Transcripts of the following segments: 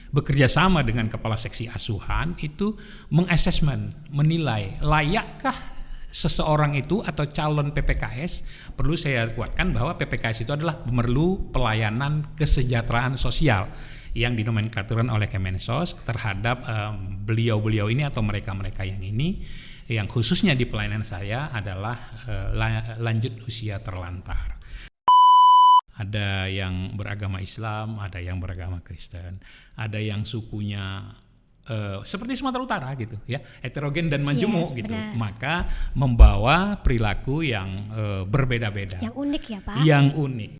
bekerja sama dengan kepala seksi asuhan itu mengassessment, menilai layakkah seseorang itu atau calon PPKS. Perlu saya kuatkan bahwa PPKS itu adalah pemerlu pelayanan kesejahteraan sosial yang dinomenklaturan oleh Kemensos terhadap beliau-beliau ini atau mereka-mereka yang ini, yang khususnya di pelayanan saya adalah lanjut usia terlantar. Ada yang beragama Islam, ada yang beragama Kristen, ada yang sukunya seperti Sumatera Utara gitu ya, heterogen dan majemuk gitu. Benar. Maka membawa perilaku yang berbeda-beda. Yang unik ya Pak? Yang unik.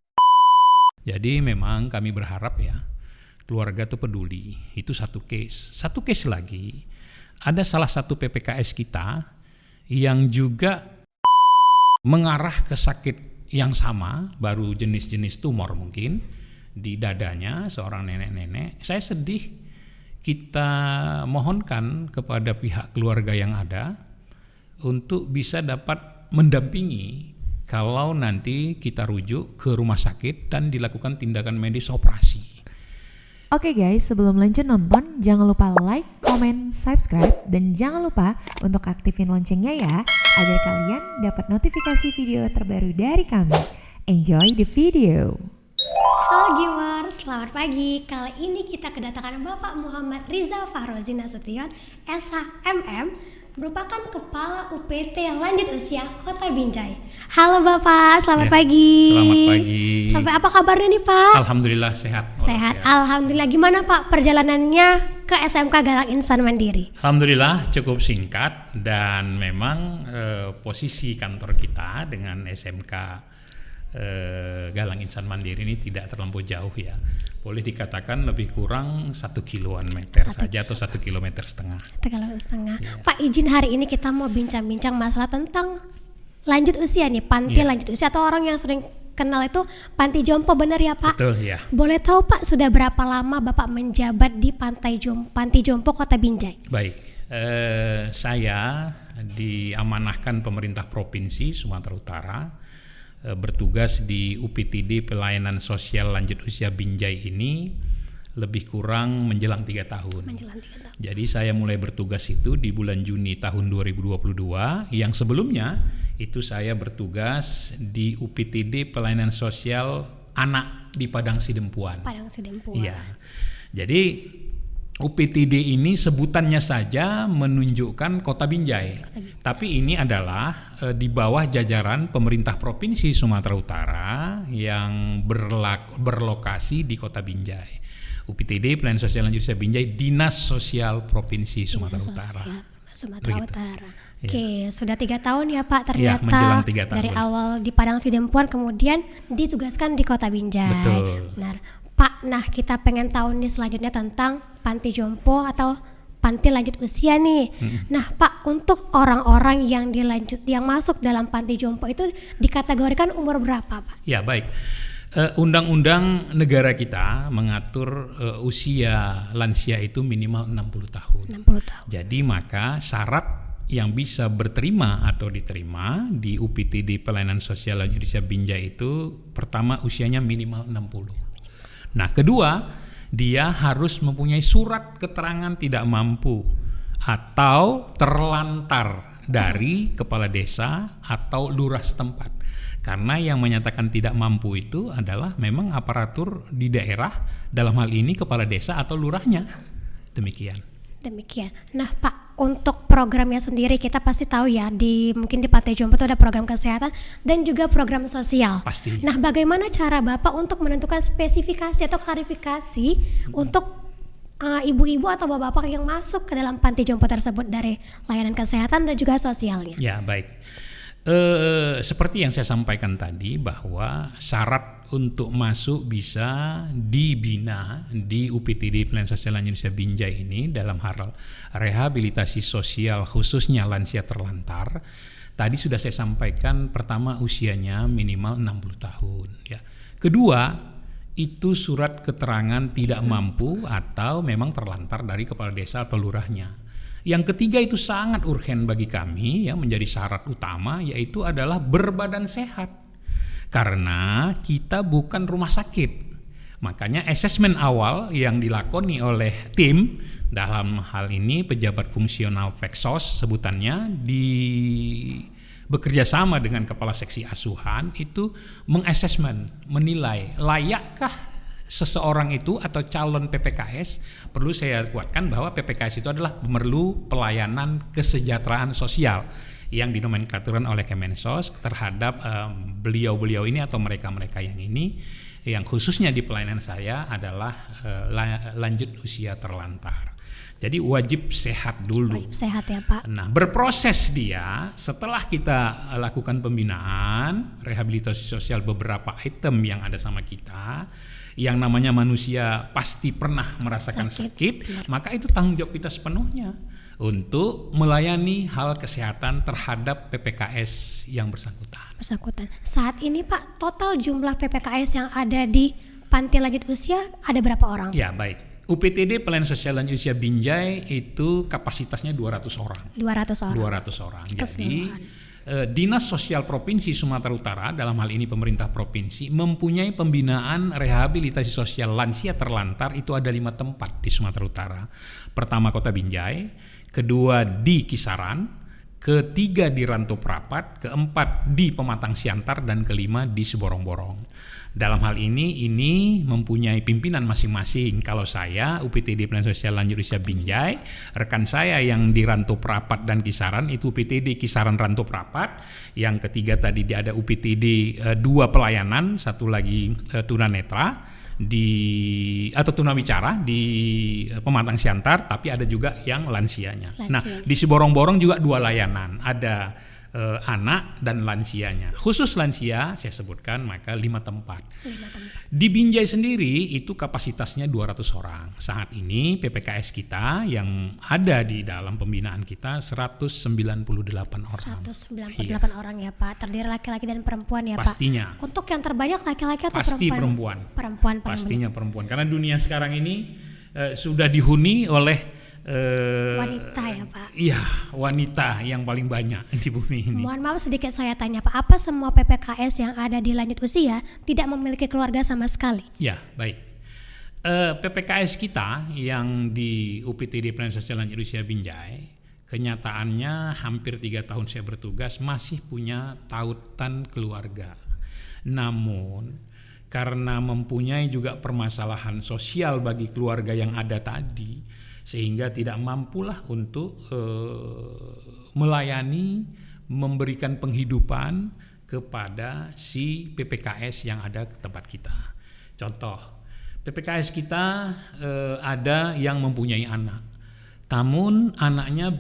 Jadi memang kami berharap ya keluarga itu peduli. Itu satu case. Satu case lagi, ada salah satu PPKS kita yang juga mengarah ke sakit yang sama, baru jenis-jenis tumor mungkin di dadanya, seorang nenek-nenek. Saya sedih, kita mohonkan kepada pihak keluarga yang ada untuk bisa dapat mendampingi kalau nanti kita rujuk ke rumah sakit dan dilakukan tindakan medis operasi. Oke guys, sebelum lanjut nonton, jangan lupa like, comment, subscribe, dan jangan lupa untuk aktifin loncengnya ya, agar kalian dapat notifikasi video terbaru dari kami. Enjoy the video! Halo viewers, selamat pagi. Kali ini kita kedatangan Bapak Muhammad Riza Fahrozi Nasution, SHMM, merupakan Kepala UPT Lanjut Usia Kota Binjai. Halo Bapak, selamat pagi. Selamat pagi. Sampai apa kabarnya nih Pak? Alhamdulillah sehat. Sehat, alhamdulillah. Gimana Pak perjalanannya ke SMK Galang Insan Mandiri? Alhamdulillah cukup singkat dan memang posisi kantor kita dengan SMK Galang Insan Mandiri ini tidak terlampau jauh ya. Boleh dikatakan lebih kurang 1 kilometer saja atau 1,5 kilometer. 1,5 kilometer. Ya. Pak, izin hari ini kita mau bincang-bincang masalah tentang lanjut usia nih, panti lanjut usia atau orang yang sering kenal itu panti jompo, benar ya Pak? Betul ya. Boleh tahu Pak, sudah berapa lama Bapak menjabat di panti jompo Kota Binjai? Baik, saya diamanahkan pemerintah Provinsi Sumatera Utara bertugas di UPTD Pelayanan Sosial Lanjut Usia Binjai ini lebih kurang menjelang 3 tahun. Jadi saya mulai bertugas itu di bulan Juni tahun 2022, yang sebelumnya itu saya bertugas di UPTD Pelayanan Sosial Anak di Padang Sidempuan. Padang Sidempuan. Iya. Jadi UPTD ini sebutannya saja menunjukkan Kota Binjai. Tapi ini adalah di bawah jajaran pemerintah Provinsi Sumatera Utara yang berlokasi di Kota Binjai. UPTD Pelayanan Sosial Lanjut Usia Binjai, Dinas Sosial Provinsi Sumatera Utara. Sumatera Utara. Ya. Oke, sudah 3 tahun ya Pak Ya, ternyata menjelang 3 tahun. dari awal di Padang Sidempuan kemudian ditugaskan di Kota Binjai. Betul. Benar. Pak, nah kita pengen tahu nih selanjutnya tentang panti jompo atau panti lanjut usia nih. Nah Pak, untuk orang-orang yang masuk dalam panti jompo itu dikategorikan umur berapa Pak? Ya baik, undang-undang negara kita mengatur usia lansia itu minimal 60 tahun. 60 tahun. Jadi maka syarat yang bisa berterima atau diterima di UPTD Pelayanan Sosial Lanjut Usia Binjai itu pertama usianya minimal 60. Nah kedua, dia harus mempunyai surat keterangan tidak mampu atau terlantar dari kepala desa atau lurah setempat. Karena yang menyatakan tidak mampu itu adalah memang aparatur di daerah, dalam hal ini kepala desa atau lurahnya. Demikian. Nah Pak, untuk programnya sendiri kita pasti tahu ya, mungkin di Panti Jompo itu ada program kesehatan dan juga program sosial. Pasti. Nah bagaimana cara Bapak untuk menentukan spesifikasi atau klarifikasi untuk ibu-ibu atau bapak-bapak yang masuk ke dalam Panti Jompo tersebut dari layanan kesehatan dan juga sosialnya? Ya baik. Seperti yang saya sampaikan tadi bahwa syarat untuk masuk bisa dibina di UPTD Pelayanan Sosial Lanjut Usia Binjai ini dalam hal rehabilitasi sosial khususnya lansia terlantar. Tadi sudah saya sampaikan, pertama usianya minimal 60 tahun ya. Kedua, itu surat keterangan tidak mampu atau memang terlantar dari kepala desa atau lurahnya. Yang ketiga itu sangat urgen bagi kami ya, menjadi syarat utama, yaitu adalah berbadan sehat. Karena kita bukan rumah sakit. Makanya asesmen awal yang dilakoni oleh tim dalam hal ini pejabat fungsional Veksos sebutannya bekerja sama dengan kepala seksi asuhan itu mengasesmen, menilai layakkah seseorang itu atau calon PPKS. Perlu saya kuatkan bahwa PPKS itu adalah pemerlu pelayanan kesejahteraan sosial yang dinomenklaturkan oleh Kemensos terhadap beliau-beliau ini atau mereka-mereka yang ini, yang khususnya di pelayanan saya adalah lanjut usia terlantar. Jadi wajib sehat dulu. Wajib sehat ya Pak. Nah, berproses dia setelah kita lakukan pembinaan, rehabilitasi sosial beberapa item yang ada sama kita, yang namanya manusia pasti pernah merasakan sakit, maka itu tanggung jawab kita sepenuhnya untuk melayani hal kesehatan terhadap PPKS yang bersangkutan. Saat ini Pak, total jumlah PPKS yang ada di panti lanjut usia ada berapa orang? Ya, baik. UPTD Pelayanan Sosial Lanjut Usia Binjai itu kapasitasnya 200 orang. 200 orang. Jadi Dinas Sosial Provinsi Sumatera Utara, dalam hal ini pemerintah provinsi, mempunyai pembinaan rehabilitasi sosial lansia terlantar itu ada 5 tempat di Sumatera Utara. Pertama Kota Binjai, kedua di Kisaran, ketiga di Ranto Prapat, keempat di Pematang Siantar, dan kelima di Seborong-Borong. Dalam hal ini mempunyai pimpinan masing-masing. Kalau saya UPTD Pelayanan Sosial Lanjut Usia Binjai, rekan saya yang di Ranto Prapat dan Kisaran itu UPTD Kisaran Ranto Prapat, yang ketiga tadi ada UPTD 2 pelayanan, satu lagi tunanetra atau tunawicara di Pematang Siantar, tapi ada juga yang lansianya. Nah, di Seborong-Borong juga 2 layanan, ada anak dan lansianya. Khusus lansia saya sebutkan maka 5 tempat. Di Binjai sendiri itu kapasitasnya 200 orang. Saat ini PPKS kita yang ada di dalam pembinaan kita 198 orang. 198 orang ya Pak. Terdiri laki-laki dan perempuan ya Pak. Pastinya. Untuk yang terbanyak laki-laki atau pasti perempuan? Perempuan. Pastinya perempuan. Karena dunia sekarang ini sudah dihuni oleh wanita ya Pak. Iya, wanita yang paling banyak di bumi ini. Mohon maaf sedikit saya tanya Pak, apa semua PPKS yang ada di lanjut usia tidak memiliki keluarga sama sekali? Ya, baik. PPKS kita yang di UPTD Pelayanan Sosial Lanjut Usia Binjai, kenyataannya hampir 3 tahun saya bertugas masih punya tautan keluarga. Namun karena mempunyai juga permasalahan sosial bagi keluarga yang ada tadi, sehingga tidak mampulah untuk melayani, memberikan penghidupan kepada si PPKS yang ada ke tempat kita. Contoh, PPKS kita ada yang mempunyai anak, namun anaknya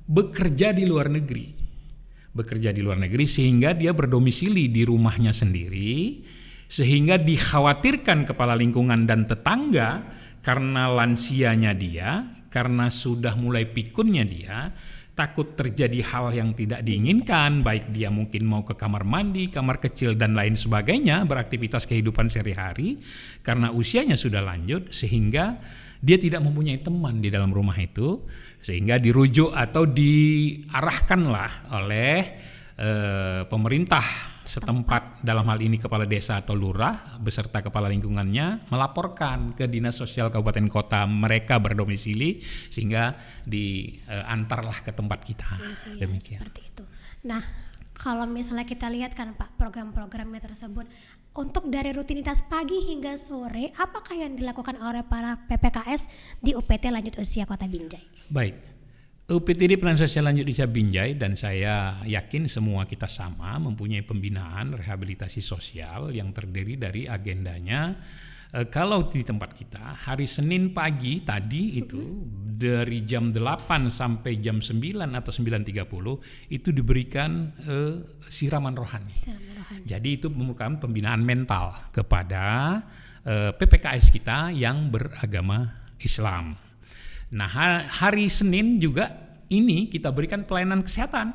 bekerja di luar negeri. Sehingga dia berdomisili di rumahnya sendiri, sehingga dikhawatirkan kepala lingkungan dan tetangga karena lansianya dia, karena sudah mulai pikunnya dia, takut terjadi hal yang tidak diinginkan, baik dia mungkin mau ke kamar mandi, kamar kecil dan lain sebagainya, beraktivitas kehidupan sehari-hari, karena usianya sudah lanjut, sehingga dia tidak mempunyai teman di dalam rumah itu, sehingga dirujuk atau diarahkanlah oleh pemerintah setempat, dalam hal ini kepala desa atau lurah beserta kepala lingkungannya, melaporkan ke Dinas Sosial Kabupaten Kota mereka berdomisili, sehingga diantarlah ke tempat kita. Demikian. Seperti itu. Nah, kalau misalnya kita lihat kan Pak program-programnya tersebut, untuk dari rutinitas pagi hingga sore, apakah yang dilakukan oleh para PPKS di UPT Lanjut Usia Kota Binjai? Baik. UPTD Pelayanan Sosial Lanjut Usia Binjai, dan saya yakin semua kita sama, mempunyai pembinaan rehabilitasi sosial yang terdiri dari agendanya. Kalau di tempat kita hari Senin pagi tadi itu dari jam 8 sampai jam 9 atau 9.30 itu diberikan siraman rohani. Jadi itu merupakan pembinaan mental kepada PPKS kita yang beragama Islam. Nah, hari Senin juga ini kita berikan pelayanan kesehatan.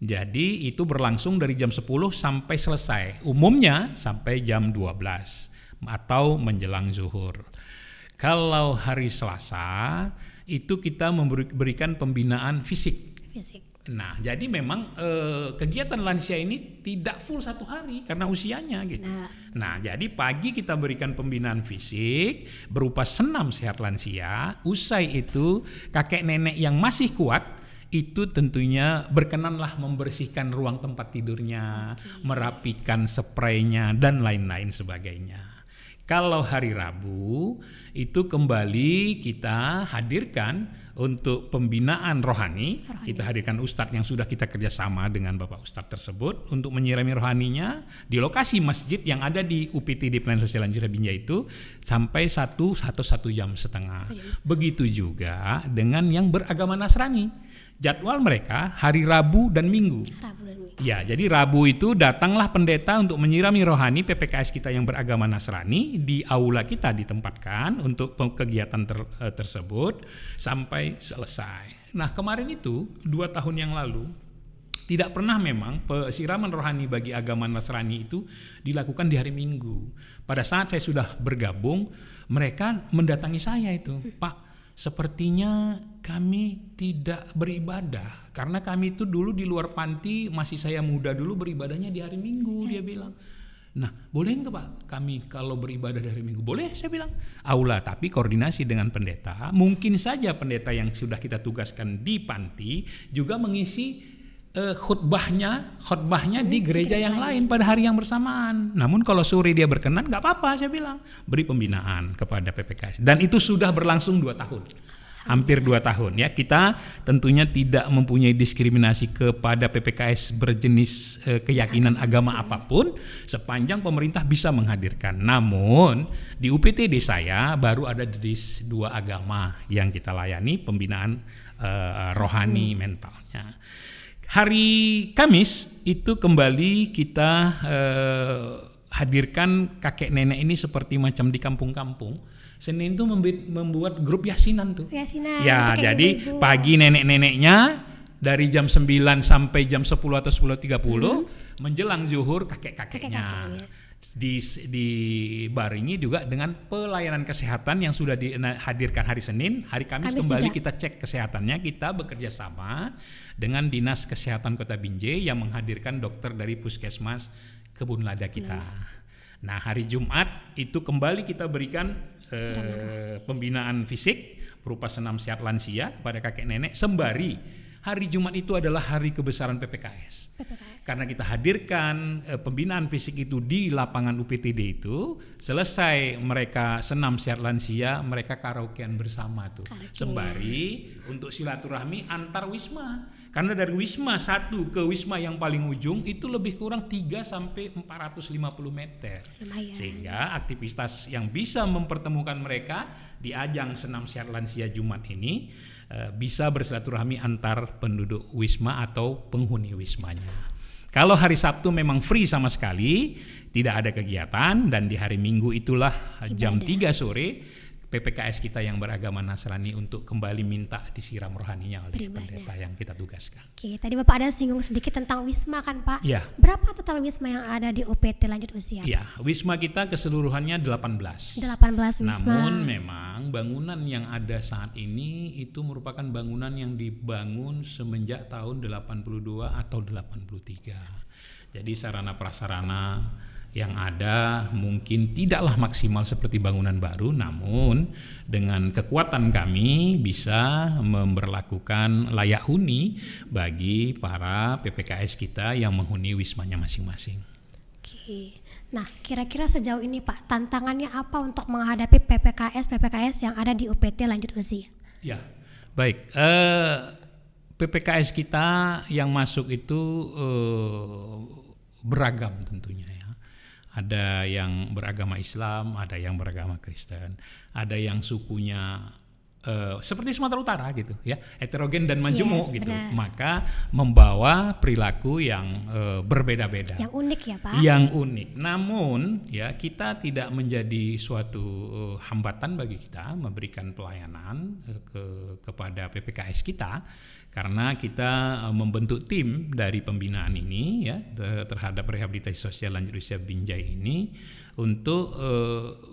Jadi itu berlangsung dari jam 10 sampai selesai. Umumnya sampai jam 12 atau menjelang zuhur. Kalau hari Selasa itu kita memberikan pembinaan fisik. Nah, jadi memang kegiatan lansia ini tidak full 1 hari karena usianya gitu. Nah, jadi pagi kita berikan pembinaan fisik berupa senam sehat lansia. Usai itu kakek nenek yang masih kuat itu tentunya berkenanlah membersihkan ruang tempat tidurnya, merapikan spraynya dan lain-lain sebagainya. Kalau hari Rabu itu kembali kita hadirkan untuk pembinaan rohani. Kita hadirkan ustadz yang sudah kita kerjasama dengan Bapak Ustadz tersebut untuk menyirami rohaninya di lokasi masjid yang ada di UPT di Pelayanan Sosial Lanjut Binjai itu sampai 1 jam setengah. Begitu juga dengan yang beragama Nasrani. Jadwal mereka hari Rabu dan Minggu. Ya, jadi Rabu itu datanglah pendeta untuk menyirami rohani PPKS kita yang beragama Nasrani di aula kita ditempatkan untuk kegiatan tersebut sampai selesai. Nah, kemarin itu 2 tahun yang lalu tidak pernah memang pesiraman rohani bagi agama Nasrani itu dilakukan di hari Minggu. Pada saat saya sudah bergabung, mereka mendatangi saya itu, Pak, sepertinya kami tidak beribadah karena kami itu dulu di luar panti, masih saya muda dulu beribadahnya di hari Minggu, dia bilang. Nah, boleh nggak Pak kami kalau beribadah di hari Minggu? Boleh, saya bilang. Aula, tapi koordinasi dengan pendeta. Mungkin saja pendeta yang sudah kita tugaskan di panti juga mengisi khutbahnya di gereja yang lain pada hari yang bersamaan. Namun kalau sore dia berkenan, nggak apa-apa, saya bilang. Beri pembinaan kepada PPKS. Dan itu sudah berlangsung 2 tahun. Hampir 2 tahun ya. Kita tentunya tidak mempunyai diskriminasi kepada PPKS berjenis keyakinan agama apapun sepanjang pemerintah bisa menghadirkan. Namun di UPTD saya baru ada di 2 agama yang kita layani pembinaan rohani mentalnya. Hari Kamis itu kembali kita hadirkan kakek nenek ini seperti macam di kampung-kampung. Senin itu membuat grup yasinan tuh. Yasinan. Ya, jadi pagi nenek-neneknya dari jam 9 sampai jam 10 atau 10.30 menjelang zuhur kakek-kakeknya. Dibaringi juga dengan pelayanan kesehatan yang sudah dihadirkan hari Senin. Hari Kamis kembali juga kita cek kesehatannya. Kita bekerja sama dengan Dinas Kesehatan Kota Binjai yang menghadirkan dokter dari Puskesmas Kebun Lada kita. Nah, hari Jumat itu kembali kita berikan pembinaan fisik berupa senam sehat lansia kepada kakek nenek sembari hari Jumat itu adalah hari kebesaran PPKS. Karena kita hadirkan pembinaan fisik itu di lapangan UPTD itu, selesai mereka senam sehat lansia, mereka karaokean bersama tuh. Sembari untuk silaturahmi antar wisma. Karena dari wisma 1 ke wisma yang paling ujung itu lebih kurang 3 sampai 450 meter. Lumayan. Sehingga aktivitas yang bisa mempertemukan mereka di ajang senam sehat lansia Jumat ini bisa bersilaturahmi antar penduduk wisma atau penghuni wismanya. Kalau hari Sabtu memang free sama sekali, tidak ada kegiatan, dan di hari Minggu itulah jam 3 sore PPKS kita yang beragama Nasrani untuk kembali minta disiram rohaninya oleh pendeta yang kita tugaskan. Oke, tadi Bapak ada singgung sedikit tentang wisma kan Pak? Ya. Berapa total wisma yang ada di UPT lanjut usia? Ya, wisma kita keseluruhannya 18. 18 wisma. Namun memang bangunan yang ada saat ini itu merupakan bangunan yang dibangun semenjak tahun 82 atau 83. Jadi sarana prasarana yang ada mungkin tidaklah maksimal seperti bangunan baru, namun dengan kekuatan kami bisa memberlakukan layak huni bagi para PPKS kita yang menghuni wismanya masing-masing. Oke. Nah, kira-kira sejauh ini Pak, tantangannya apa untuk menghadapi PPKS yang ada di UPT lanjut usia? Ya, baik. PPKS kita yang masuk itu beragam tentunya ya. Ada yang beragama Islam, ada yang beragama Kristen, ada yang sukunya seperti Sumatera Utara gitu ya, heterogen dan majemuk gitu. Benar. Maka membawa perilaku yang berbeda-beda. Yang unik ya Pak? Yang unik. Namun ya kita tidak menjadi suatu hambatan bagi kita memberikan pelayanan kepada PPKS kita. Karena kita membentuk tim dari pembinaan ini ya terhadap rehabilitasi sosial lanjut usia Binjai ini untuk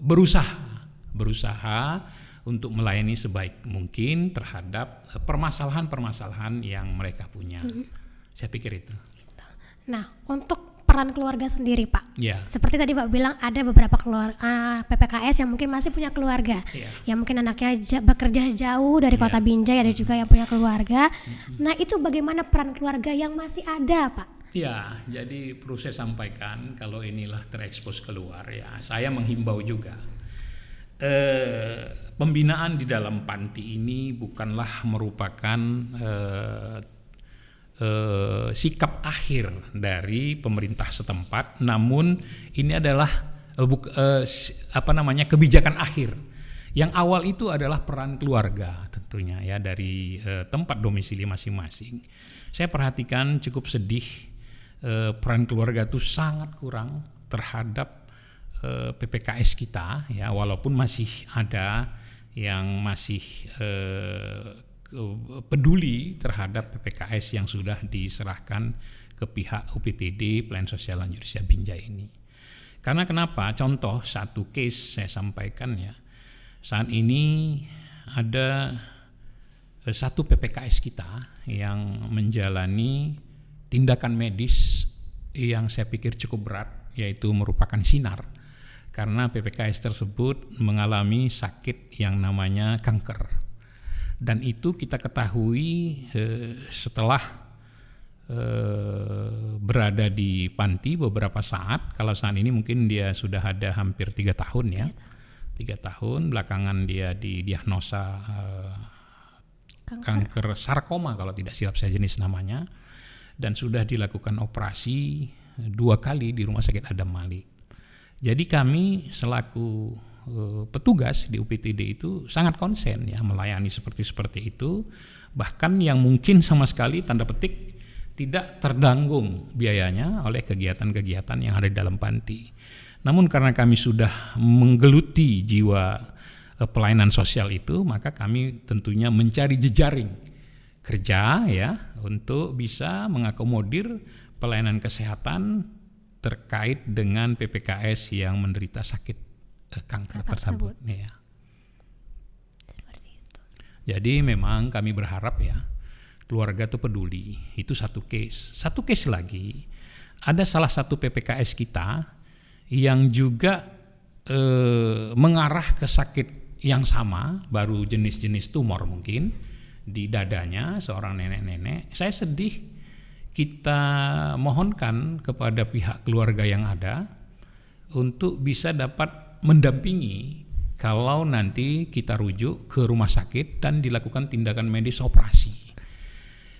berusaha untuk melayani sebaik mungkin terhadap permasalahan-permasalahan yang mereka punya. Saya pikir itu. Nah, untuk peran keluarga sendiri, Pak. Ya. Seperti tadi Pak bilang ada beberapa PPKS yang mungkin masih punya keluarga. Ya. Yang mungkin anaknya bekerja jauh dari kota Binjai, ada juga yang punya keluarga. Nah, itu bagaimana peran keluarga yang masih ada, Pak? Ya, jadi perlu saya sampaikan kalau inilah terekspos keluar ya, saya menghimbau juga. Pembinaan di dalam panti ini bukanlah merupakan sikap akhir dari pemerintah setempat, namun ini adalah kebijakan akhir. Yang awal itu adalah peran keluarga tentunya ya dari tempat domisili masing-masing. Saya perhatikan cukup sedih, peran keluarga itu sangat kurang terhadap PPKS kita ya, walaupun masih ada yang masih peduli terhadap PPKS yang sudah diserahkan ke pihak UPTD Pelayanan Sosial Lanjut Usia Binjai ini. Karena kenapa? Contoh satu case saya sampaikan ya. Saat ini ada satu PPKS kita yang menjalani tindakan medis yang saya pikir cukup berat, yaitu merupakan sinar. Karena PPKS tersebut mengalami sakit yang namanya kanker. Dan itu kita ketahui setelah berada di panti beberapa saat. Kalau saat ini mungkin dia sudah ada hampir 3 tahun ya. 3 tahun belakangan dia didiagnosa kanker sarkoma kalau tidak silap saya jenis namanya. Dan sudah dilakukan operasi 2 kali di Rumah Sakit Adam Malik. Jadi kami selaku petugas di UPTD itu sangat konsen ya melayani seperti itu, bahkan yang mungkin sama sekali tanda petik tidak terdanggung biayanya oleh kegiatan-kegiatan yang ada di dalam panti. Namun karena kami sudah menggeluti jiwa pelayanan sosial itu, maka kami tentunya mencari jejaring kerja ya untuk bisa mengakomodir pelayanan kesehatan terkait dengan PPKS yang menderita sakit kanker tersebut ya. Seperti itu. Jadi memang kami berharap ya keluarga itu peduli. Itu satu case. Satu case lagi, ada salah satu PPKS kita yang juga mengarah ke sakit yang sama, baru jenis-jenis tumor mungkin di dadanya, seorang nenek-nenek. Saya sedih, kita mohonkan kepada pihak keluarga yang ada untuk bisa dapat mendampingi kalau nanti kita rujuk ke rumah sakit dan dilakukan tindakan medis operasi.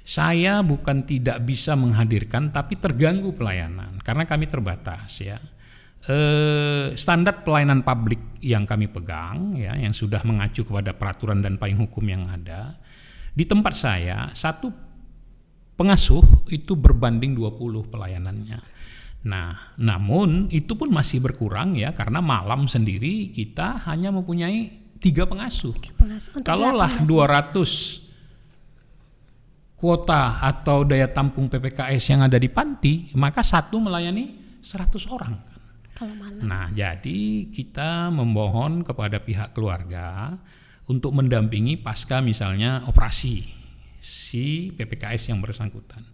Saya bukan tidak bisa menghadirkan, tapi terganggu pelayanan karena kami terbatas ya. Standar pelayanan publik yang kami pegang ya, yang sudah mengacu kepada peraturan dan payung hukum yang ada, di tempat saya satu pengasuh itu berbanding 20 pelayanannya. Nah, namun itu pun masih berkurang ya, karena malam sendiri kita hanya mempunyai 3 pengasuh. Kalaulah 200 kuota atau daya tampung PPKS yang ada di panti, maka satu melayani 100 orang. Kalau malam. Nah, jadi kita memohon kepada pihak keluarga untuk mendampingi pasca misalnya operasi si PPKS yang bersangkutan.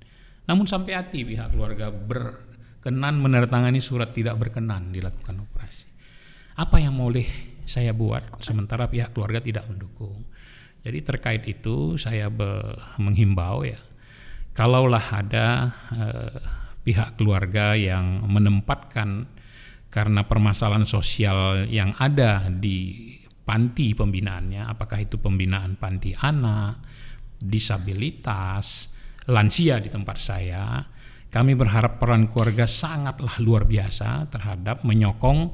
Namun sampai hati pihak keluarga berkenan menandatangani surat tidak berkenan dilakukan operasi. Apa yang boleh saya buat sementara pihak keluarga tidak mendukung? Jadi terkait itu saya menghimbau ya, kalaulah ada pihak keluarga yang menempatkan karena permasalahan sosial yang ada di panti pembinaannya, apakah itu pembinaan panti anak, disabilitas, lansia di tempat saya, kami berharap peran keluarga sangatlah luar biasa terhadap menyokong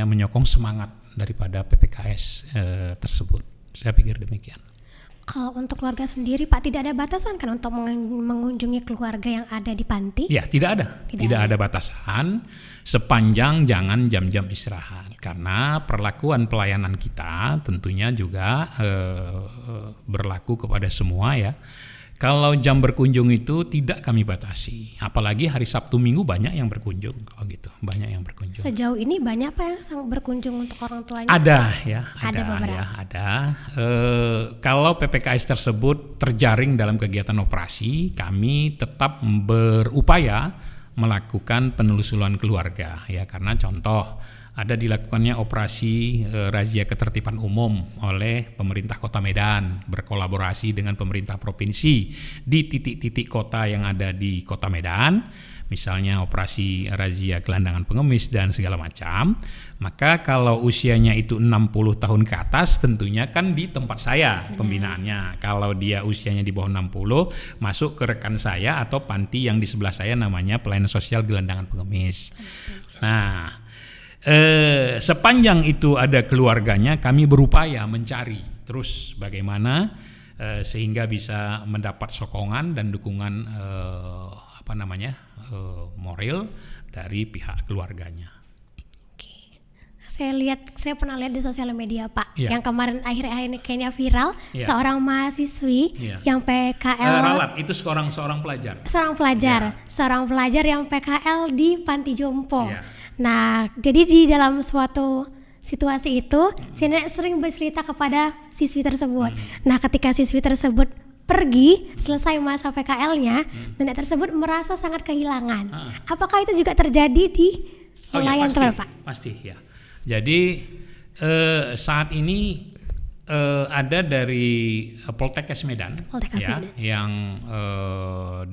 menyokong semangat daripada PPKS tersebut. Saya pikir demikian. Kalau untuk keluarga sendiri Pak, tidak ada batasan kan untuk mengunjungi keluarga yang ada di panti? Ya, tidak ada. Tidak ada batasan sepanjang jangan jam-jam istirahat. Karena perlakuan pelayanan kita tentunya juga berlaku kepada semua ya. Kalau jam berkunjung itu tidak kami batasi, apalagi hari Sabtu Minggu banyak yang berkunjung, gitu, banyak yang berkunjung. Sejauh ini banyak Pak yang berkunjung untuk orang tuanya? Ada ya, Ada beberapa. ya, ada. Kalau PPKS tersebut terjaring dalam kegiatan operasi, kami tetap berupaya melakukan penelusuran keluarga, ya, karena contoh ada dilakukannya operasi razia ketertiban umum oleh pemerintah Kota Medan berkolaborasi dengan pemerintah provinsi di titik-titik kota yang ada di Kota Medan, misalnya operasi razia gelandangan pengemis dan segala macam. Maka kalau usianya itu 60 tahun ke atas tentunya kan di tempat saya pembinaannya. Kalau dia usianya di bawah 60 masuk ke rekan saya atau panti yang di sebelah saya namanya pelayanan sosial gelandangan pengemis. Nah, sepanjang itu ada keluarganya, kami berupaya mencari terus bagaimana sehingga bisa mendapat sokongan dan dukungan moral dari pihak keluarganya. Oke. Saya pernah lihat di sosial media Pak, Iya. yang kemarin akhir-akhir ini kayaknya viral, Iya. seorang mahasiswi Iya. yang PKL. Ralat itu seorang pelajar. Seorang pelajar yang PKL di Panti Jompo. Iya. Nah, jadi di dalam suatu situasi itu, si nenek sering bercerita kepada siswi tersebut. Nah, ketika siswi tersebut pergi selesai masa PKL-nya, nenek tersebut merasa sangat kehilangan. Apakah itu juga terjadi di wilayah teman Pak? Pasti ya. Jadi saat ini ada dari Poltekkes Medan, Poltekkes Medan. yang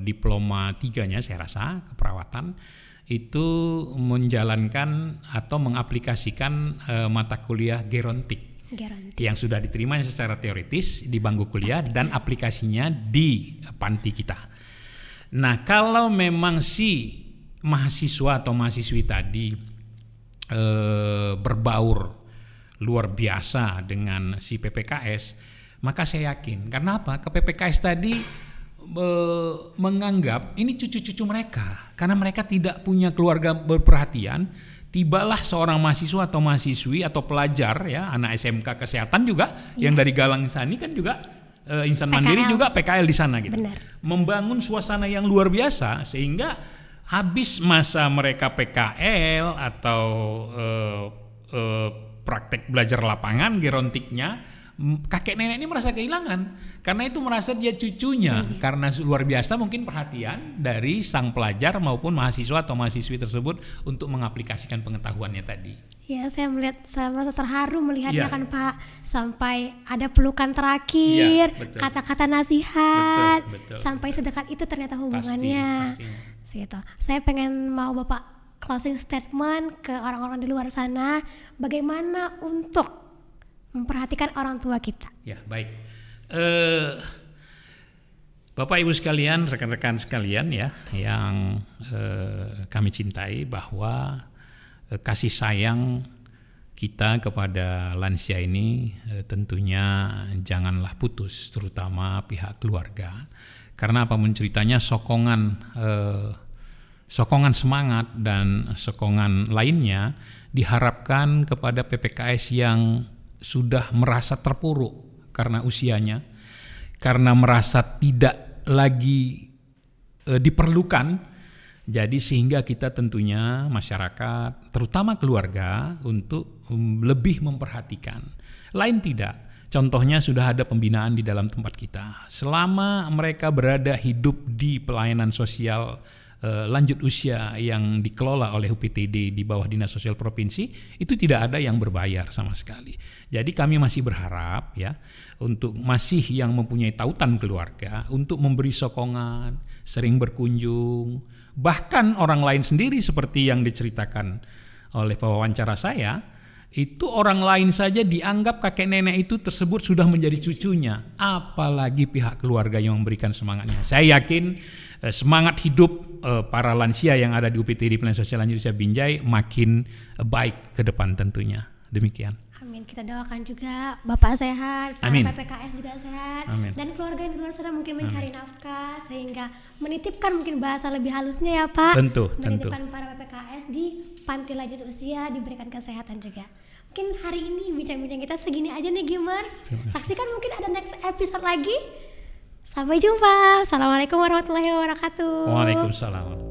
diploma 3-nya saya rasa keperawatan itu menjalankan atau mengaplikasikan mata kuliah gerontik Garanti. yang sudah diterimanya secara teoritis di bangku kuliah dan aplikasinya di panti kita. Nah, kalau memang si mahasiswa atau mahasiswi tadi berbaur luar biasa dengan si PPKS, maka saya yakin. Karena apa? Ke PPKS tadi menganggap ini cucu-cucu mereka, karena mereka tidak punya keluarga berperhatian. Tibalah seorang mahasiswa atau mahasiswi atau pelajar, ya, anak SMK kesehatan juga yang dari Galang Sani kan juga insan mandiri juga PKL di sana gitu. Benar. Membangun suasana yang luar biasa sehingga habis masa mereka PKL atau praktek belajar lapangan gerontiknya, kakek nenek ini merasa kehilangan karena itu merasa dia cucunya, karena luar biasa mungkin perhatian dari sang pelajar maupun mahasiswa atau mahasiswi tersebut untuk mengaplikasikan pengetahuannya tadi. Ya, saya merasa terharu melihatnya Ya. kan Pak, sampai ada pelukan terakhir, Ya, betul. kata-kata nasihat, Betul. sampai sedekat itu ternyata hubungannya. Pastinya. Gitu. Saya pengen mau Bapak closing statement ke orang-orang di luar sana, bagaimana untuk memperhatikan orang tua kita. Ya, baik. Bapak Ibu sekalian, rekan-rekan sekalian ya, yang kami cintai, bahwa kasih sayang kita kepada lansia ini tentunya janganlah putus, terutama pihak keluarga. Karena apapun ceritanya, sokongan semangat dan sokongan lainnya diharapkan kepada PPKS yang sudah merasa terpuruk karena usianya, karena merasa tidak lagi diperlukan. Jadi sehingga kita tentunya masyarakat, terutama keluarga, untuk lebih memperhatikan. Lain tidak, contohnya sudah ada pembinaan di dalam tempat kita. Selama mereka berada hidup di pelayanan sosial lanjut usia yang dikelola oleh UPTD di bawah Dinas Sosial Provinsi, itu tidak ada yang berbayar sama sekali. Jadi kami masih berharap ya, untuk masih yang mempunyai tautan keluarga untuk memberi sokongan, sering berkunjung, bahkan orang lain sendiri seperti yang diceritakan oleh pewawancara saya, itu orang lain saja dianggap kakek nenek itu tersebut sudah menjadi cucunya, apalagi pihak keluarga yang memberikan semangatnya. Saya yakin semangat hidup para lansia yang ada di UPTD Pelayanan Sosial Lanjut Usia Binjai makin baik ke depan tentunya. Demikian. Amin. Kita doakan juga Bapak sehat, para Amin. PPKS juga sehat, Amin. dan keluarga yang di luar sana mungkin mencari nafkah, sehingga menitipkan mungkin bahasa lebih halusnya ya Pak, Tentu. menitipkan para PPKS di panti lanjut usia, diberikan kesehatan juga. Mungkin hari ini bincang-bincang kita segini aja nih Gimers. Saksikan mungkin ada next episode lagi. Sampai jumpa. Assalamualaikum warahmatullahi wabarakatuh. Waalaikumsalam.